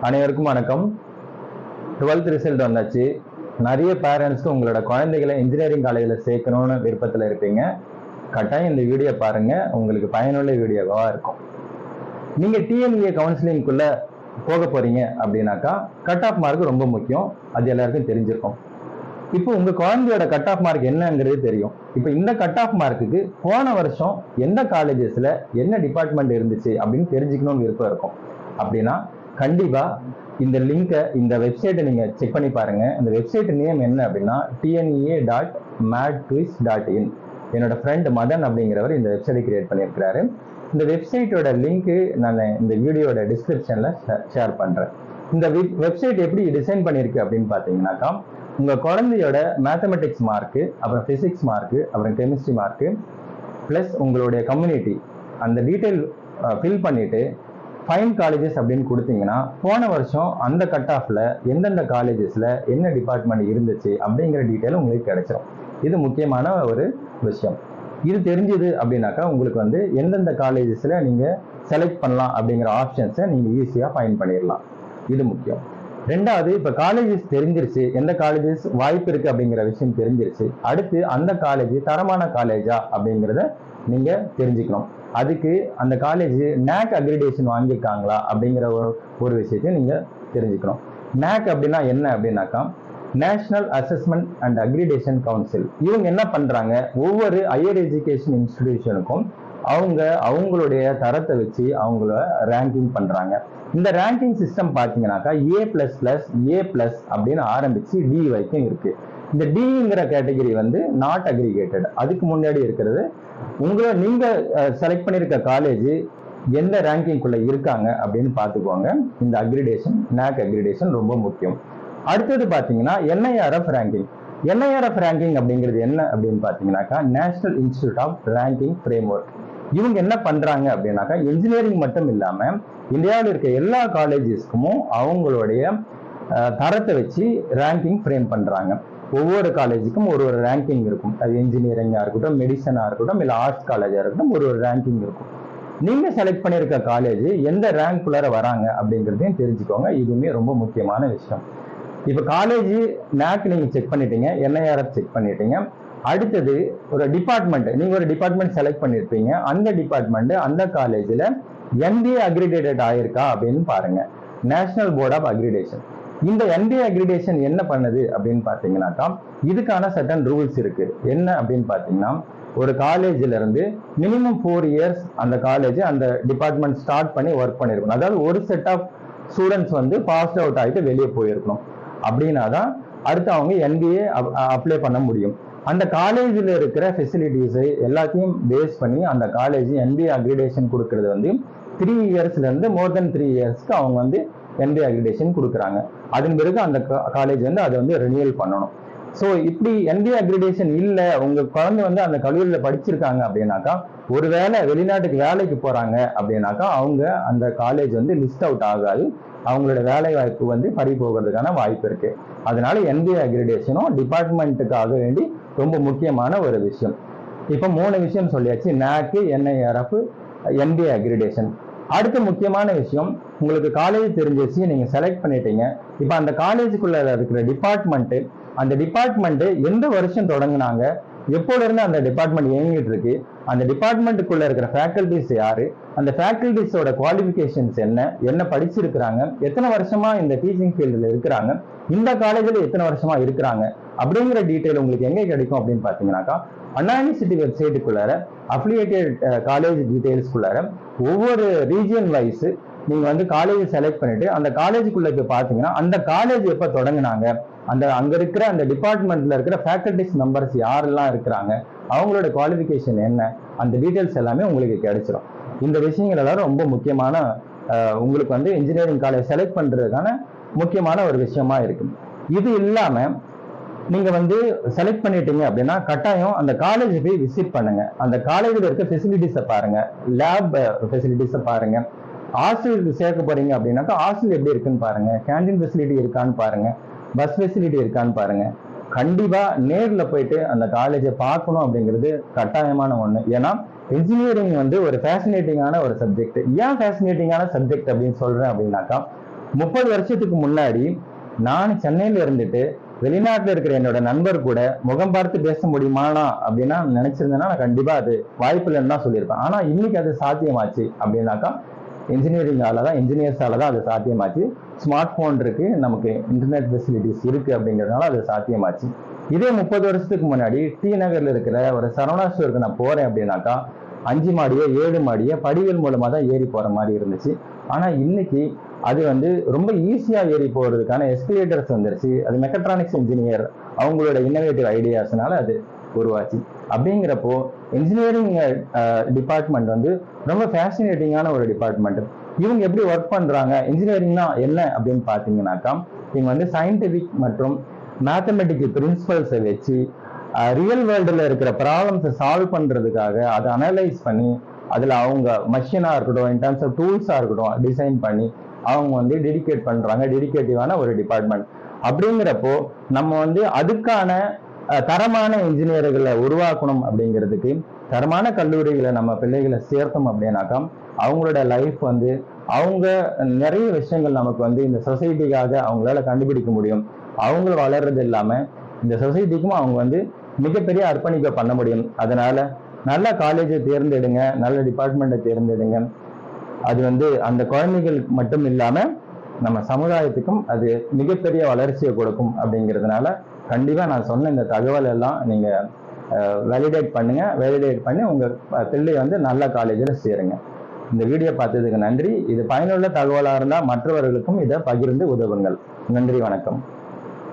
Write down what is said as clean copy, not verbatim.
அனைவருக்கும் வணக்கம். 12th result வந்தாச்சு. நிறைய பேரண்ட்ஸ்க்கு உங்களோட குழந்தைகளை இன்ஜினியரிங் காலேஜில் சேர்க்கணும்னு விருப்பத்தில் இருப்பீங்க. கட்டாயம் இந்த வீடியோ பாருங்க, உங்களுக்கு பயனுள்ள வீடியோவா இருக்கும். நீங்க டிஎன்ஏ கவுன்சிலிங்குள்ள போக போறீங்க அப்படின்னாக்கா கட் ஆஃப் மார்க் ரொம்ப முக்கியம். அது எல்லாருக்கும் தெரிஞ்சிருக்கும். இப்போ உங்க குழந்தையோட கட் ஆஃப் மார்க் என்னங்கிறது தெரியும். இப்போ இந்த கட் ஆஃப் மார்க்குக்கு போன வருஷம் எந்த காலேஜஸ்ல என்ன டிபார்ட்மெண்ட் இருந்துச்சு அப்படின்னு தெரிஞ்சுக்கணும்னு விருப்பம் இருக்கும். அப்படின்னா கண்டிப்பா இந்த லிங்கை, இந்த வெப்சைட்டை நீங்க செக் பண்ணி பாருங்க. இந்த வெப்சைட் நேம் என்ன அப்படின்னா tne.madquiz.in. என்னோட ஃப்ரெண்ட் மதன் அப்படிங்கிறவர் இந்த வெப்சைட்டை கிரியேட் பண்ணியிருக்கிறாரு. இந்த வெப்சைட்டோட லிங்க் நான் இந்த வீடியோட டிஸ்கிரிப்ஷன்ல ஷேர் பண்றேன். இந்த வெப்சைட் எப்படி டிசைன் பண்ணியிருக்கு அப்படின்னு பார்த்தீங்கன்னாக்கா, உங்க குழந்தையோட மேத்தமெட்டிக்ஸ் மார்க்கு, அப்புறம் பிசிக்ஸ் மார்க்கு, அப்புறம் கெமிஸ்ட்ரி மார்க்கு, பிளஸ் உங்களுடைய கம்யூனிட்டி, அந்த டீட்டெயில் ஃபில் பண்ணிட்டு ஃபைன் காலேஜஸ் அப்படின்னு கொடுத்தீங்கன்னா போன வருஷம் அந்த கட் ஆஃப்ல எந்தெந்த காலேஜஸ்ல என்ன டிபார்ட்மெண்ட் இருந்துச்சு அப்படிங்கிற டீட்டெயில் உங்களுக்கு கிடைச்சிடும். இது முக்கியமான ஒரு விஷயம். இது தெரிஞ்சது அப்படின்னாக்கா உங்களுக்கு வந்து எந்தெந்த காலேஜஸ்ல நீங்க செலக்ட் பண்ணலாம் அப்படிங்கிற ஆப்ஷன்ஸை நீங்க ஈஸியா ஃபைண்ட் பண்ணிடலாம். இது முக்கியம். ரெண்டாவது, இப்ப காலேஜஸ் தெரிஞ்சிருச்சு, எந்த காலேஜஸ் வாய்ப்பு இருக்கு அப்படிங்கிற விஷயம் தெரிஞ்சிருச்சு. அடுத்து அந்த காலேஜ் தரமான காலேஜா அப்படிங்கிறத நீங்க தெரிஞ்சுக்கணும். அதுக்கு அந்த காலேஜ் NAC அக்ரிடேஷன் வாங்கியிருக்காங்களா அப்படிங்கிற ஒரு விஷயத்தையும் நீங்க தெரிஞ்சுக்கணும். NAC அப்படின்னா என்ன அப்படின்னாக்கா, national assessment and accreditation council. இவங்க என்ன பண்றாங்க, ஒவ்வொரு ஹையர் எஜுகேஷன் இன்ஸ்டிடியூஷனுக்கும் அவங்களுடைய தரத்தை வச்சு அவங்கள ரேங்கிங் பண்றாங்க. இந்த ரேங்கிங் சிஸ்டம் பார்த்தீங்கன்னாக்கா A++, A+ அப்படின்னு ஆரம்பிச்சு D வரைக்கும் இருக்கு. இந்த Dங்கிற கேட்டகரி வந்து நாட் அக்ரிகேட்டட். அதுக்கு முன்னாடி இருக்கிறது நீங்க செலக்ட் பண்ணிருக்க காலேஜ் எந்த ரேங்கிங்குள்ள இருக்காங்க அப்படின்னு பார்த்துக்கோங்க. இந்த அக்ரிடேஷன், NAC அக்ரிடேஷன் ரொம்ப முக்கியம். அடுத்தது பார்த்தீங்கன்னா NIRF ரேங்கிங். NIRF ரேங்கிங் அப்படிங்கிறது என்ன அப்படின்னு பார்த்தீங்கன்னாக்கா, national institute of ranking framework. இவங்க என்ன பண்றாங்க அப்படின்னாக்கா, இன்ஜினியரிங் மட்டும் இல்லாம இந்தியாவில் இருக்க எல்லா காலேஜஸ்க்கும் அவங்களுடைய தரத்தை வச்சு ரேங்கிங் ஃப்ரேம் பண்றாங்க. ஒவ்வொரு காலேஜுக்கும் ஒரு ரேங்கிங் இருக்கும். அது இன்ஜினியரிங்கா இருக்கட்டும், மெடிசனா இருக்கட்டும், இல்லை ஆர்ட்ஸ் காலேஜா இருக்கட்டும், ஒரு ரேங்கிங் இருக்கும். நீங்க செலக்ட் பண்ணியிருக்க காலேஜ் எந்த ரேங்க்குள்ளார வராங்க அப்படிங்கிறதையும் தெரிஞ்சுக்கோங்க. இதுவுமே ரொம்ப முக்கியமான விஷயம். இப்போ காலேஜ் NAC நீங்க செக் பண்ணிட்டீங்க, NIRF செக் பண்ணிட்டீங்க. அடுத்தது ஒரு டிபார்ட்மெண்ட், நீங்க ஒரு டிபார்ட்மெண்ட் செலக்ட் பண்ணிருப்பீங்க. அந்த டிபார்ட்மெண்ட் அந்த காலேஜ்ல NBA அக்ரிடேட்டட் ஆயிருக்கா அப்படின்னு பாருங்க. National board of accreditation. இந்த NBA அக்ரிடேஷன் என்ன பண்ணுது அப்படின்னு பாத்தீங்கன்னாக்கா, இதுக்கான சர்டன் ரூல்ஸ் இருக்கு. என்ன அப்படின்னு பாத்தீங்கன்னா, ஒரு காலேஜ்ல இருந்து மினிமம் 4 இயர்ஸ் அந்த காலேஜ் அந்த டிபார்ட்மெண்ட் ஸ்டார்ட் பண்ணி ஒர்க் பண்ணிருக்கணும். அதாவது ஒரு செட் ஆஃப் ஸ்டூடெண்ட்ஸ் வந்து பாஸ் அவுட் ஆகிட்டு வெளியே போயிருக்கணும். அப்படின்னா தான் அடுத்து அவங்க NBA அப்ளை பண்ண முடியும். அந்த காலேஜில் இருக்கிற ஃபெசிலிட்டிஸை எல்லாத்தையும் பேஸ் பண்ணி அந்த காலேஜ் NBA அக்ரிடேஷன் கொடுக்கறது வந்து 3 இயர்ஸ்ல இருந்து மோர் தென் 3 இயர்ஸ்க்கு அவங்க வந்து NBA அக்ரிடேஷன் கொடுக்குறாங்க. அதன் பிறகு அந்த காலேஜ் வந்து அதை வந்து ரினியூவல் பண்ணணும். ஸோ இப்படி NBA அக்ரிடேஷன் இல்லை, உங்க குழந்தை வந்து அந்த கல்லூரியில் படிச்சிருக்காங்க அப்படின்னாக்கா, ஒருவேளை வெளிநாட்டுக்கு வேலைக்கு போறாங்க அப்படின்னாக்கா அவங்க அந்த காலேஜ் வந்து லிஸ்ட் அவுட் ஆகாது. அவங்களோட வேலை வாய்ப்பு வந்து பறி போகிறதுக்கான வாய்ப்பு இருக்கு. அதனால NBA அக்ரிடேஷனும் டிபார்ட்மெண்ட்டுக்காக வேண்டி ரொம்ப முக்கியமான ஒரு விஷயம். இப்போ 3 விஷயம் சொல்லியாச்சு: NAC, NIRF, NBA அக்ரிடேஷன். அடுத்த முக்கியமான விஷயம், உங்களுக்கு காலேஜ் தெரிஞ்சிச்சு, நீங்க செலக்ட் பண்ணிட்டீங்க. இப்போ அந்த காலேஜுக்குள்ள இருக்கிற டிபார்ட்மெண்ட், அந்த டிபார்ட்மெண்ட் எந்த வருஷம் தொடங்கினாங்க, எப்போல இருந்து அந்த டிபார்ட்மெண்ட் இயங்கிட்டு இருக்கு, அந்த டிபார்ட்மெண்ட்டுக்குள்ள இருக்கிற ஃபேக்கல்டிஸ் யாரு, அந்த ஃபேக்கல்டிஸோட குவாலிஃபிகேஷன்ஸ் என்ன படிச்சிருக்கிறாங்க, எத்தனை வருஷமா இந்த டீச்சிங் ஃபீல்டில் இருக்கிறாங்க, இந்த காலேஜில் எத்தனை வருஷமா இருக்கிறாங்க அப்படிங்கிற டீட்டெயில் உங்களுக்கு எங்கே கிடைக்கும் அப்படின்னு பார்த்தீங்கன்னாக்கா, அண்ணா யூனிவர்சிட்டி வெப்சைட்டுக்குள்ளார அஃபிலியேட்டட் காலேஜ் டீட்டெயில்ஸ்குள்ளார ஒவ்வொரு ரீஜியன் வைஸ் நீங்க வந்து காலேஜ் செலக்ட் பண்ணிட்டு அந்த காலேஜுக்குள்ள போய் பார்த்தீங்கன்னா அந்த காலேஜ் எப்போ தொடங்கினாங்க, அங்க இருக்கிற அந்த டிபார்ட்மெண்ட்ல இருக்கிற ஃபேக்கல்டிஸ் மெம்பர்ஸ் யாரெல்லாம் இருக்கிறாங்க, அவங்களோட குவாலிஃபிகேஷன் என்ன, அந்த டீட்டெயில்ஸ் எல்லாமே உங்களுக்கு கிடைச்சிடும். இந்த விஷயங்கள் எல்லாரும் ரொம்ப முக்கியமான, உங்களுக்கு வந்து இன்ஜினியரிங் காலேஜ் செலக்ட் பண்றதுக்கான முக்கியமான ஒரு விஷயமா இருக்கு. இது இல்லாம நீங்க வந்து செலக்ட் பண்ணிட்டீங்க அப்படின்னா கட்டாயம் அந்த காலேஜ் போய் விசிட் பண்ணுங்க. அந்த காலேஜில் இருக்க ஃபெசிலிட்டிஸை பாருங்க, லேப் ஃபெசிலிட்டிஸை பாருங்க. ஹாஸ்டலுக்கு சேர்க்க போறீங்க அப்படின்னாக்கா ஹாஸ்டல் எப்படி இருக்குன்னு பாருங்க, கேண்டீன் ஃபெசிலிட்டி இருக்கான்னு பாருங்க, பஸ் ஃபெசிலிட்டி இருக்கான்னு பாருங்க. கண்டிப்பா நேர்ல போயிட்டு அந்த காலேஜை பார்க்கணும் அப்படிங்கிறது கட்டாயமான ஒண்ணு. ஏன்னா இன்ஜினியரிங் வந்து ஒரு ஃபேசினேட்டிங்கான ஒரு சப்ஜெக்ட். ஏன் ஃபேசினேட்டிங்கான சப்ஜெக்ட் அப்படின்னு சொல்றேன் அப்படின்னாக்கா, 30 வருஷத்துக்கு முன்னாடி நான் சென்னையில இருந்துட்டு வெளிநாட்டுல இருக்கிற என்னோட நண்பர் கூட முகம் பார்த்து பேச முடியுமானா அப்படின்னா நினைச்சிருந்தேன்னா நான் கண்டிப்பா அது வாய்ப்பு இல்லைன்னு தான் சொல்லியிருப்பேன். ஆனா இன்னைக்கு அது சாத்தியமாச்சு அப்படின்னாக்கா இன்ஜினியர்ஸால தான் அது சாத்தியமாச்சு. ஸ்மார்ட் போன் இருக்கு, நமக்கு இன்டர்நெட் ஃபெசிலிட்டிஸ் இருக்கு அப்படிங்கிறதுனால அது சாத்தியமாச்சு. இதே 30 வருஷத்துக்கு முன்னாடி டி நகர்ல இருக்கிற ஒரு சரவணா ஸ்டோருக்கு நான் போறேன் அப்படின்னாக்கா 5 மாடியோ 7 மாடியோ படிகள் மூலமா தான் ஏறி போற மாதிரி இருந்துச்சு. ஆனா இன்னைக்கு அது வந்து ரொம்ப ஈஸியா ஏறி போறதுக்கான எஸ்கலேட்டர்ஸ் வந்துருச்சு. அது மெக்கட்ரானிக்ஸ் இன்ஜினியர் அவங்களோட இன்னோவேட்டிவ் ஐடியாஸ்னால அது உருவாச்சு. அப்படிங்கிறப்போ இன்ஜினியரிங் டிபார்ட்மெண்ட் வந்து ரொம்ப ஃபேசினேட்டிங்கான ஒரு டிபார்ட்மெண்ட். இவங்க எப்படி ஒர்க் பண்றாங்க, இன்ஜினியரிங்னா என்ன அப்படின்னு பாத்தீங்கன்னாக்கா, இவங்க வந்து சயின்டிபிக் மற்றும் மேத்தமெட்டிக்கல் பிரின்சிபல்ஸை வச்சு ரியல் வேர்ல்டுல இருக்கிற ப்ராப்ளம்ஸை சால்வ் பண்றதுக்காக அதை அனலைஸ் பண்ணி அதுல அவங்க மஷினா இருக்கட்டும், இன் டர்ம்ஸ் ஆஃப் டூல்ஸா இருக்கட்டும் டிசைன் பண்ணி அவங்க வந்து டெடிகேட் பண்றாங்க. டெடிகேட்டிவான ஒரு டிபார்ட்மெண்ட். அப்படிங்கிறப்போ நம்ம வந்து அதுக்கான தரமான இன்ஜினியர்களை உருவாக்கணும் அப்படிங்கிறதுக்கு தரமான கல்லூரிகளை நம்ம பிள்ளைகளை சேர்த்தோம் அப்படின்னாக்கா அவங்களோட லைஃப் வந்து அவங்க நிறைய விஷயங்கள் நமக்கு வந்து இந்த சொசைட்டிக்காக அவங்களால கண்டுபிடிக்க முடியும். அவங்க வளர்றது இல்லாம இந்த சொசைட்டிக்கும் அவங்க வந்து மிகப்பெரிய அர்ப்பணிப்பை பண்ண முடியும். அதனால நல்ல காலேஜை தேர்ந்தெடுங்க, நல்ல டிபார்ட்மெண்ட்டை தேர்ந்தெடுங்க. அது வந்து அந்த குழந்தைகள் மட்டும் இல்லாம நம்ம சமுதாயத்துக்கும் அது மிகப்பெரிய வளர்ச்சியை கொடுக்கும். அப்படிங்கிறதுனால கண்டிப்பா நான் சொன்ன இந்த தகவல் எல்லாம் நீங்க வேலிடேட் பண்ணுங்க. வேலிடேட் பண்ணி உங்க பிள்ளை வந்து நல்ல காலேஜில் சேருங்க. இந்த வீடியோ பார்த்ததுக்கு நன்றி. இது பயனுள்ள தகவலா இருந்தால் மற்றவர்களுக்கும் இதை பகிர்ந்து உதவுங்கள். நன்றி, வணக்கம்.